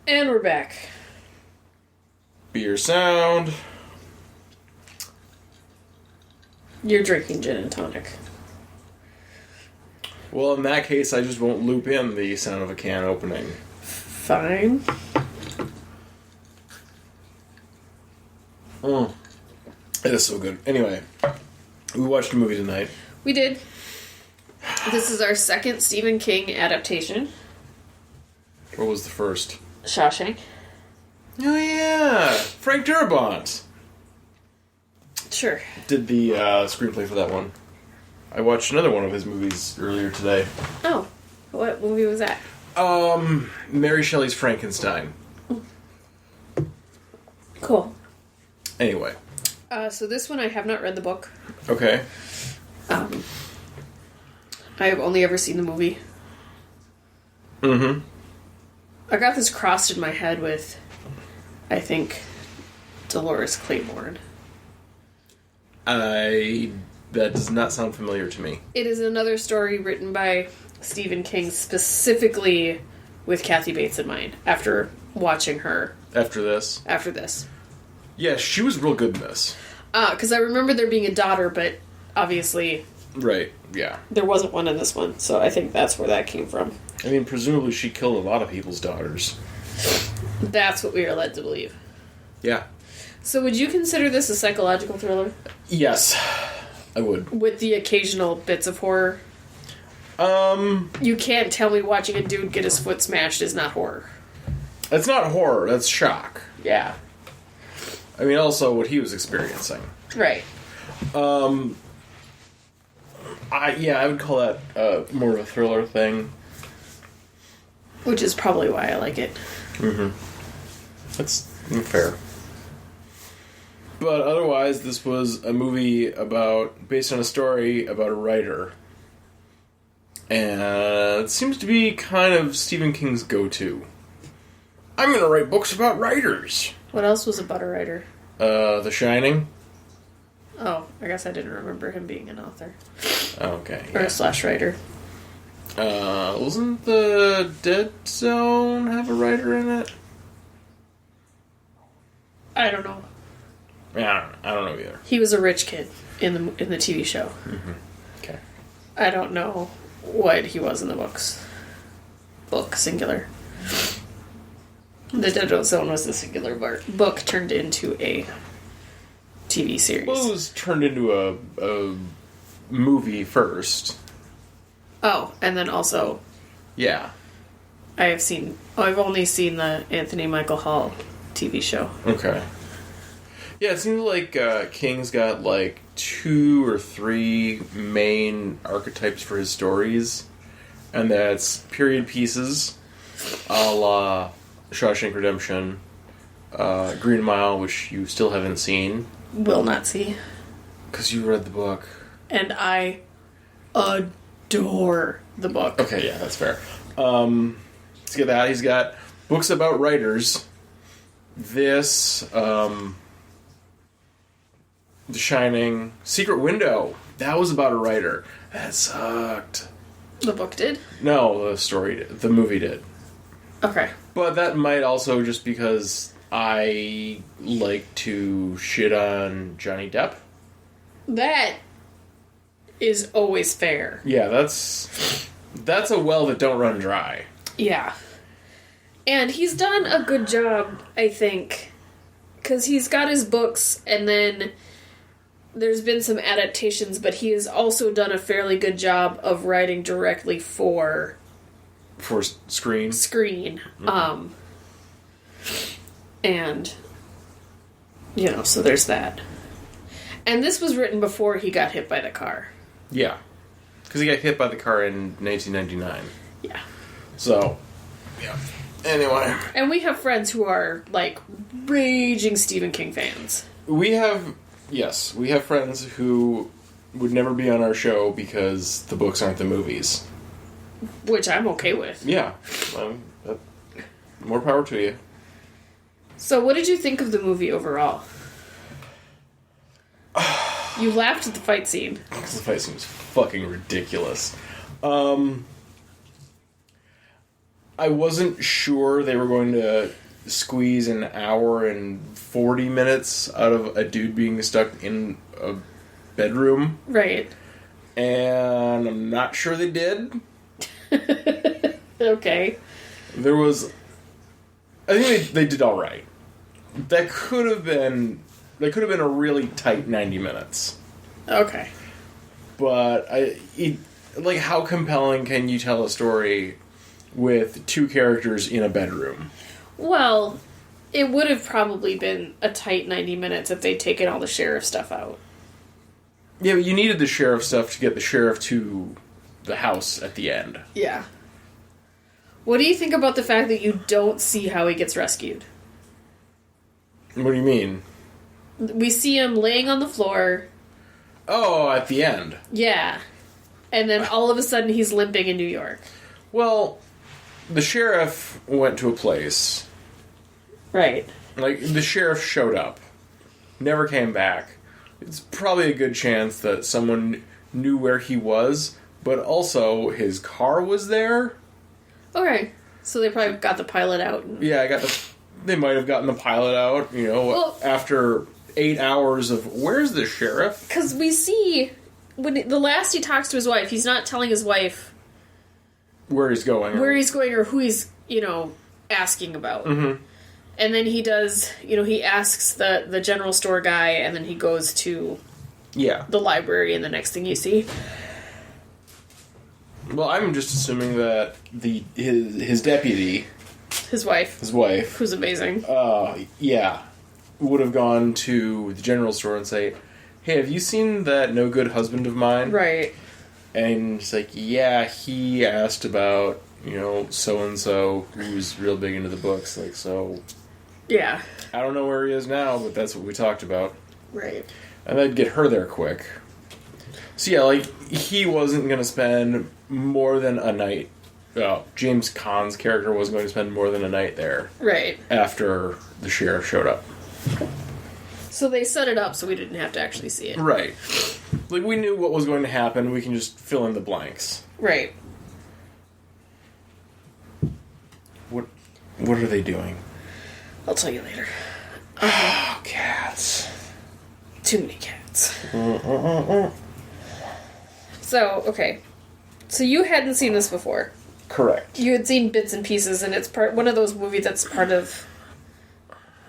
And we're back. Beer sound. You're drinking gin and tonic. Well, in that case, I just won't loop in the sound of a can opening. Fine. It is so good. Anyway, we watched a movie tonight. We did. This is our second Stephen King adaptation. What was the first? Shawshank. Oh, yeah. Frank Darabont Sure. did the screenplay for that one. I watched another one of his movies earlier today. Oh. What movie was that? Mary Shelley's Frankenstein. Cool. Anyway. So this one I have not read the book. Okay. I have only ever seen the movie. Mm-hmm. I got this crossed in my head with, I think, Dolores Claiborne. That does not sound familiar to me. It is another story written by Stephen King specifically with Kathy Bates in mind after watching her. After this? After this. Yeah, she was real good in this. Because I remember there being a daughter, but obviously... Right, yeah. There wasn't one in this one, so I think that's where that came from. I mean, presumably she killed a lot of people's daughters. That's what we are led to believe. Yeah. So would you consider this a psychological thriller? Yes, I would. With the occasional bits of horror? You can't tell me watching a dude get his foot smashed is not horror. That's not horror, that's shock. Yeah. I mean, also what he was experiencing. Right. I would call that more of a thriller thing. Which is probably why I like it. Mm-hmm. That's fair. But otherwise, this was a movie based on a story about a writer. And it seems to be kind of Stephen King's go-to. I'm going to write books about writers. What else was about a writer? The Shining. Oh, I guess I didn't remember him being an author. Okay. Or a slash writer. Wasn't the Dead Zone have a writer in it? I don't know. Yeah, I don't know either. He was a rich kid in the TV show. Mm-hmm. Okay. I don't know what he was in the books. Book, singular. The Dead Zone was the singular book turned into a TV series. Well, it was turned into a movie first. Oh, and then also... Yeah. I've only seen the Anthony Michael Hall TV show. Okay. Yeah, it seems like King's got like 2 or 3 main archetypes for his stories. And that's period pieces, a la Shawshank Redemption, Green Mile, which you still haven't seen. Will not see. Because you read the book. And I adore the book. Okay, yeah, that's fair. He's got that. He's got books about writers. This, The Shining, Secret Window. That was about a writer. That sucked. The book did? No, the movie did. Okay. But that might also just because I like to shit on Johnny Depp. That is always fair. Yeah, that's a well that don't run dry. Yeah. And he's done a good job, I think, because he's got his books, and then there's been some adaptations, but he has also done a fairly good job of writing directly for screen. Mm-hmm. And, so there's that. And this was written before he got hit by the car. Yeah. Because he got hit by the car in 1999. Yeah. So, yeah. Anyway. And we have friends who are, raging Stephen King fans. We have friends who would never be on our show because the books aren't the movies. Which I'm okay with. Yeah. More power to you. So what did you think of the movie overall? You laughed at the fight scene. Because the fight scene was fucking ridiculous. I wasn't sure they were going to squeeze an hour and 40 minutes out of a dude being stuck in a bedroom. Right. And I'm not sure they did. Okay. There was... I think they did all right. That could have been a really tight 90 minutes. Okay. But how compelling can you tell a story with two characters in a bedroom? Well, it would have probably been a tight 90 minutes if they'd taken all the sheriff stuff out. Yeah, but you needed the sheriff stuff to get the sheriff to the house at the end. Yeah. What do you think about the fact that you don't see how he gets rescued? What do you mean? We see him laying on the floor. Oh, at the end. Yeah. And then all of a sudden he's limping in New York. Well, the sheriff went to a place. Right. Like, the sheriff showed up. Never came back. It's probably a good chance that someone knew where he was, but also his car was there. Okay. So they probably got the pilot out. Yeah, they might have gotten the pilot out, after 8 hours of, where's the sheriff? Because we see, when the last he talks to his wife, he's not telling his wife where he's going or who he's, asking about. Mm-hmm. And then he does, he asks the general store guy, and then he goes to the library, and the next thing you see. Well, I'm just assuming that his deputy, his wife, who's amazing, would have gone to the general store and say, "Hey, have you seen that no good husband of mine?" Right. And he's like, "Yeah, he asked about so and so who's real big into the books, like so." Yeah. I don't know where he is now, but that's what we talked about. Right. And I'd get her there quick. So yeah, he wasn't going to spend more than a night. James Caan's character wasn't going to spend more than a night there. Right. After the sheriff showed up. So they set it up so we didn't have to actually see it. Right. We knew what was going to happen. We can just fill in the blanks. Right. What are they doing? I'll tell you later. Oh, cats. Too many cats. So, okay. So you hadn't seen this before. Correct. You had seen bits and pieces, and it's one of those movies that's part of,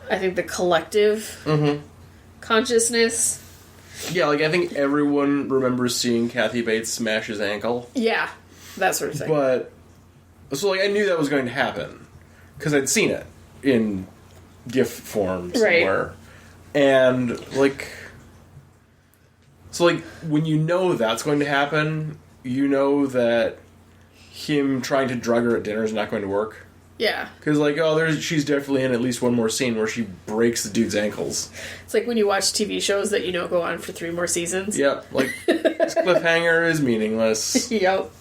I think, the collective consciousness. Yeah, I think everyone remembers seeing Kathy Bates smash his ankle. Yeah, that sort of thing. But, so, I knew that was going to happen. Because I'd seen it in GIF form somewhere. Right. And, so, when you know that's going to happen, you know that him trying to drug her at dinner is not going to work. Yeah. Because, she's definitely in at least one more scene where she breaks the dude's ankles. It's like when you watch TV shows that go on for 3 more seasons. Yep. This cliffhanger is meaningless. Yep.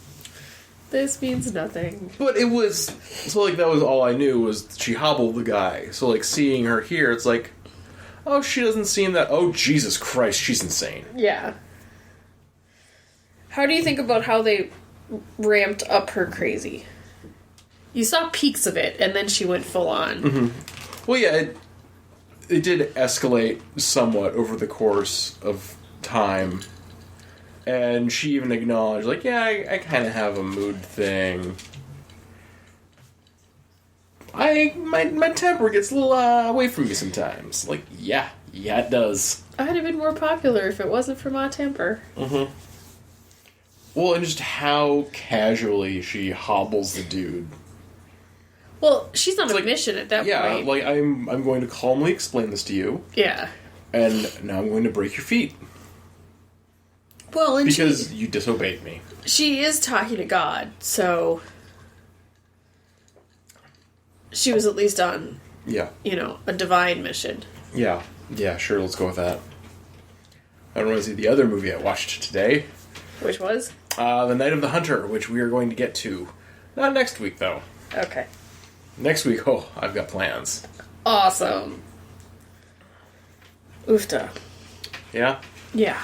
This means nothing. But it was... So, that was all I knew was she hobbled the guy. So, seeing her here, it's like... Oh, she doesn't seem that... Oh, Jesus Christ, she's insane. Yeah. How do you think about how they ramped up her crazy? You saw peaks of it, and then she went full on. Mm-hmm. Well, yeah, it did escalate somewhat over the course of time. And she even acknowledged, I kind of have a mood thing. My temper gets a little away from me sometimes. Yeah, it does. I'd have been more popular if it wasn't for my temper. Mm-hmm. Well, and just how casually she hobbles the dude. Well, she's on a mission at that point. Yeah, I'm going to calmly explain this to you. Yeah. And now I'm going to break your feet. Well, and because you disobeyed me. She is talking to God, so she was at least on, a divine mission. Yeah. Yeah, sure, let's go with that. I don't want to see the other movie I watched today. Which was? The Night of the Hunter, which we are going to get to. Not next week, though. Okay. Next week, I've got plans. Awesome. Oofta. Yeah? Yeah.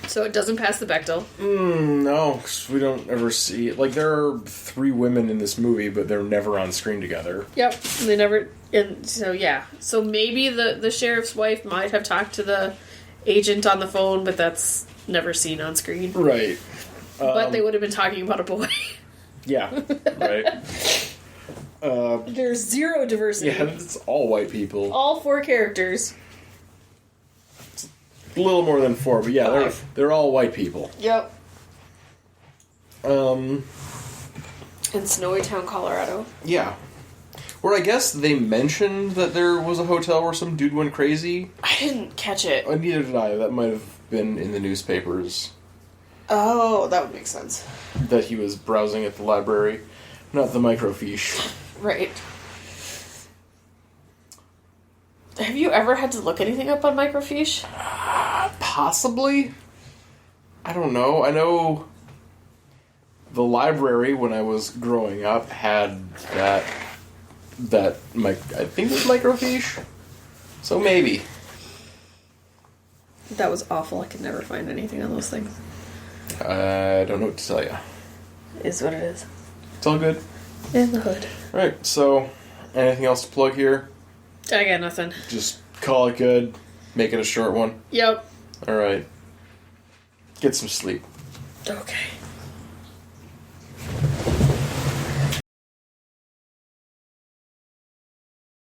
So it doesn't pass the Bechdel. No, 'cause we don't ever see... Like, there are 3 women in this movie, but they're never on screen together. Yep. They never... And so, yeah. So maybe the sheriff's wife might have talked to the agent on the phone, but that's never seen on screen. Right. But they would have been talking about a boy. Yeah, right. There's zero diversity. Yeah, it's all white people. All 4 characters. A little more than 4, but yeah, 5. they're all white people. Yep. Um, In Snowy Town, Colorado. yeah. Where I guess they mentioned that there was a hotel where some dude went crazy. I didn't catch it. Neither did I. That might have been in the newspapers. Oh, that would make sense. That he was browsing at the library, not the microfiche. Right. Have you ever had to look anything up on microfiche? Possibly. I don't know. I know the library when I was growing up had I think it was microfiche. So maybe. That was awful. I could never find anything on those things. I don't know what to tell you. Is what it is. It's all good. In the hood. Alright, so anything else to plug here? I got nothing. Just call it good. Make it a short one. Yep. Alright. Get some sleep. Okay.